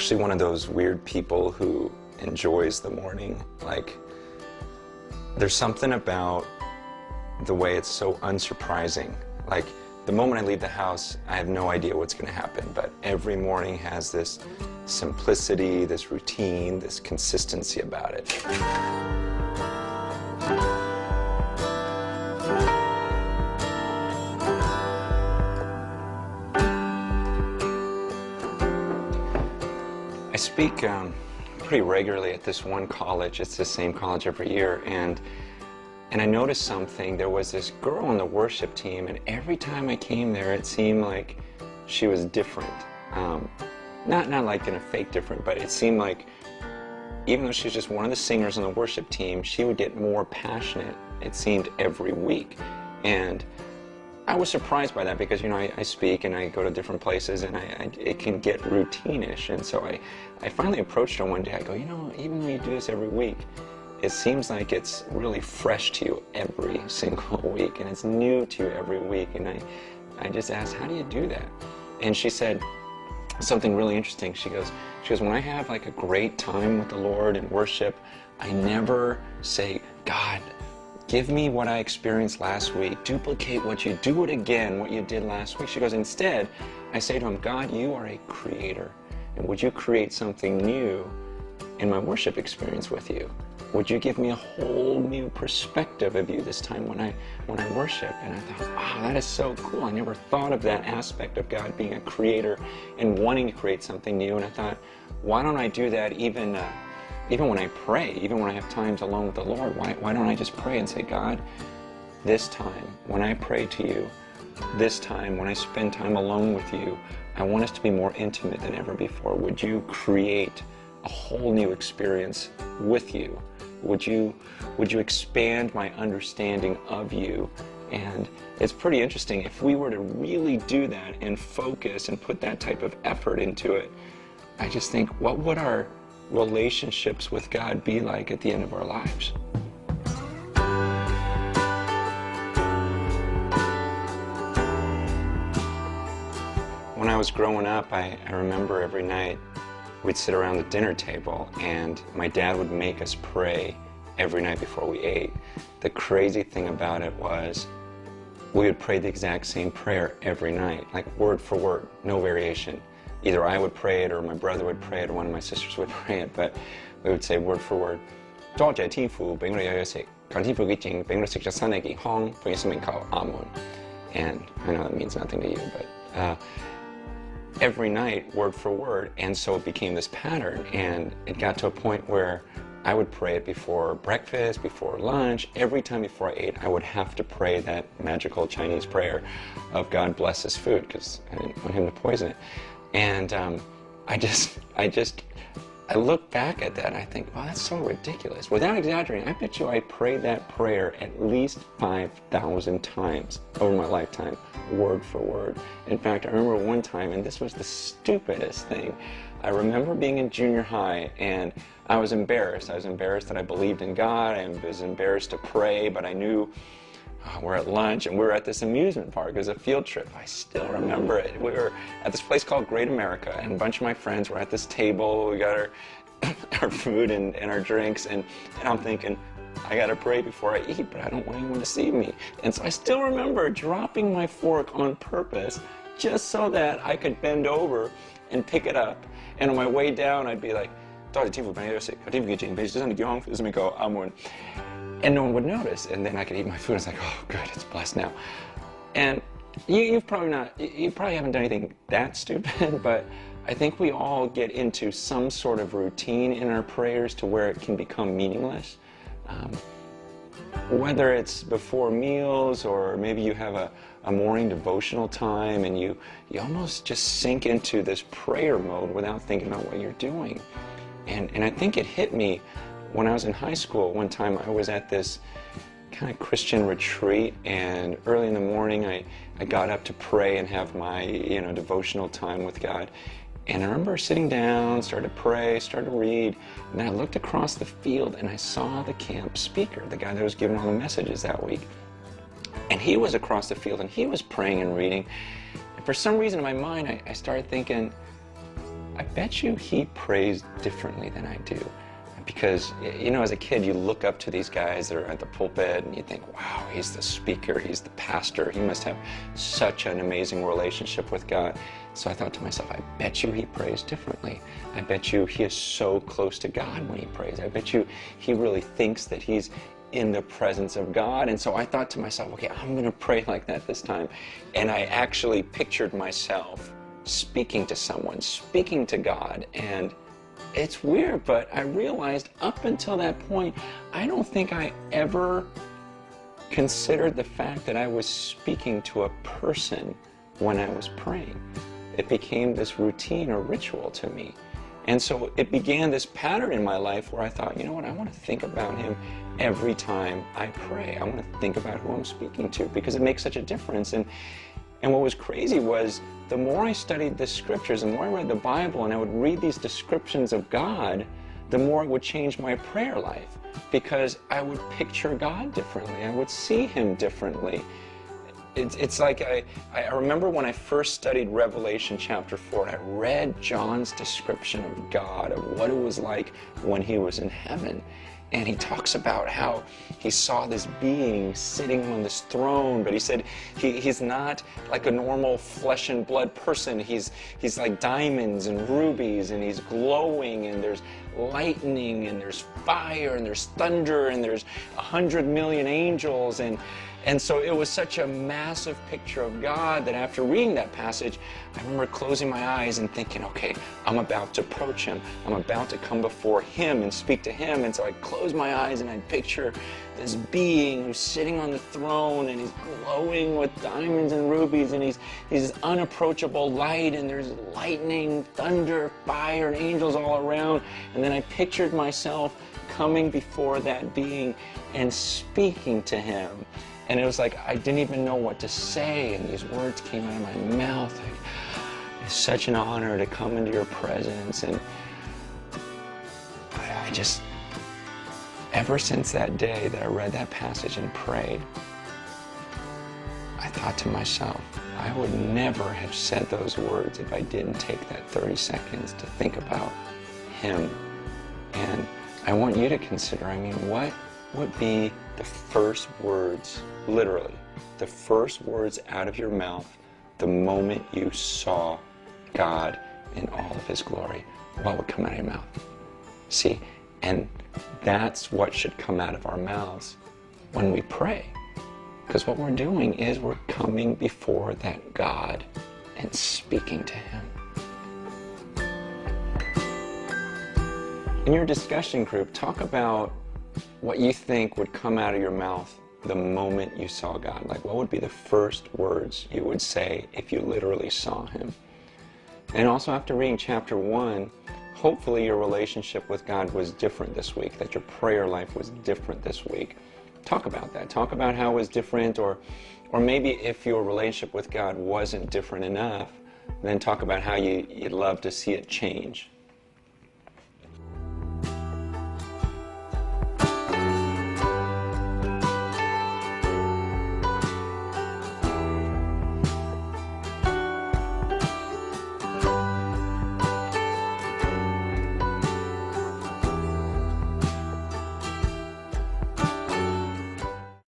actually one of those weird people who enjoys the morning. Like, there's something about the way it's so unsurprising. Like, the moment I leave the house, I have no idea what's going to happen, but every morning has this simplicity, this routine, this consistency about it. I speak pretty regularly at this one college. It's the same college every year, and I noticed something. There was this girl on the worship team, and every time I came there, it seemed like she was different. Not like in a fake different, but it seemed like even though she was just one of the singers on the worship team, she would get more passionate, it seemed, every week. And I was surprised by that because, you know, I speak and I go to different places, and it can get routine-ish. And so I finally approached her one day. I go, you know, even though you do this every week, it seems like it's really fresh to you every single week, and it's new to you every week. And I just asked, how do you do that? And she said something really interesting. She goes, when I have like a great time with the Lord and worship, I never say, God, give me what I experienced last week. Duplicate what you do it again, what you did last week. She goes, instead, I say to him, God, you are a creator, and would you create something new in my worship experience with you? Would you give me a whole new perspective of you this time when I worship? And I thought, wow, that is so cool. I never thought of that aspect of God being a creator and wanting to create something new. And I thought, why don't I do that even when I pray, even when I have times alone with the Lord? Why don't I just pray and say, God, this time when I pray to you, this time when I spend time alone with you, I want us to be more intimate than ever before. Would you create a whole new experience with you? Would you expand my understanding of you? And it's pretty interesting. If we were to really do that and focus and put that type of effort into it, I just think, what would our relationships with God be like at the end of our lives? When I was growing up, I remember every night we'd sit around the dinner table, and my dad would make us pray every night before we ate. The crazy thing about it was we would pray the exact same prayer every night, like word for word, no variation. Either I would pray it, or my brother would pray it, or one of my sisters would pray it, but we would say word for word. And I know that means nothing to you, but every night, word for word, and so it became this pattern, and it got to a point where I would pray it before breakfast, before lunch. Every time before I ate, I would have to pray that magical Chinese prayer of God bless this food, because I didn't want him to poison it. And I look back at that and I think, wow, that's so ridiculous. Without exaggerating, I bet you I prayed that prayer at least 5,000 times over my lifetime, word for word. In fact, I remember one time, and this was the stupidest thing. I remember being in junior high, and I was embarrassed. I was embarrassed that I believed in God. I was embarrassed to pray, but I knew we're at lunch, and we were at this amusement park. It was a field trip. I still remember it. We were at this place called Great America, and a bunch of my friends were at this table. We got our food and our drinks, and I'm thinking, I gotta pray before I eat, but I don't want anyone to see me. And so I still remember dropping my fork on purpose just so that I could bend over and pick it up. And on my way down, I'd be like, Amor. And no one would notice, and then I could eat my food. I was like, oh, good, it's blessed now. And you probably haven't done anything that stupid, but I think we all get into some sort of routine in our prayers to where it can become meaningless. Whether it's before meals, or maybe you have a morning devotional time, and you almost just sink into this prayer mode without thinking about what you're doing. And I think it hit me when I was in high school. One time I was at this kind of Christian retreat, and early in the morning I got up to pray and have my devotional time with God. And I remember sitting down, started to pray, started to read, and then I looked across the field and I saw the camp speaker, the guy that was giving all the messages that week. And he was across the field, and he was praying and reading. And for some reason in my mind, I started thinking, I bet you he prays differently than I do. Because, you know, as a kid, you look up to these guys that are at the pulpit and you think, wow, he's the speaker, he's the pastor, he must have such an amazing relationship with God. So I thought to myself, I bet you he prays differently. I bet you he is so close to God when he prays. I bet you he really thinks that he's in the presence of God. And so I thought to myself, okay, I'm going to pray like that this time. And I actually pictured myself speaking to someone, speaking to God. And it's weird, but I realized up until that point, I don't think I ever considered the fact that I was speaking to a person when I was praying. It became this routine or ritual to me. And so it began this pattern in my life where I thought, you know what, I want to think about him every time I pray. I want to think about who I'm speaking to because it makes such a difference. And what was crazy was the more I studied the scriptures, the more I read the Bible and I would read these descriptions of God, the more it would change my prayer life because I would picture God differently. I would see him differently. It's like I remember when I first studied Revelation chapter 4, and I read John's description of God, of what it was like when he was in heaven. And he talks about how he saw this being sitting on this throne, but he said he's not like a normal flesh and blood person. He's like diamonds and rubies, and he's glowing, and there's lightning, and there's fire, and there's thunder, and there's 100 million angels, and so it was such a massive picture of God that after reading that passage, I remember closing my eyes and thinking, okay, I'm about to approach him. I'm about to come before him and speak to him. And so I closed my eyes and I picture this being who's sitting on the throne and he's glowing with diamonds and rubies and he's this unapproachable light and there's lightning, thunder, fire, and angels all around. And then I pictured myself coming before that being and speaking to him. And it was like I didn't even know what to say, and these words came out of my mouth. Like, it's such an honor to come into your presence. And I just, ever since that day that I read that passage and prayed, I thought to myself, I would never have said those words if I didn't take that 30 seconds to think about him. And I want you to consider, I mean, what would be the first words, literally, the first words out of your mouth the moment you saw God in all of his glory? What would come out of your mouth? See, and that's what should come out of our mouths when we pray. Because what we're doing is we're coming before that God and speaking to him. In your discussion group, talk about what you think would come out of your mouth the moment you saw God. Like, what would be the first words you would say if you literally saw him? And also, after reading chapter 1, hopefully your relationship with God was different this week, that your prayer life was different this week. Talk about that. Talk about how it was different, or maybe if your relationship with God wasn't different enough, then talk about how you'd love to see it change.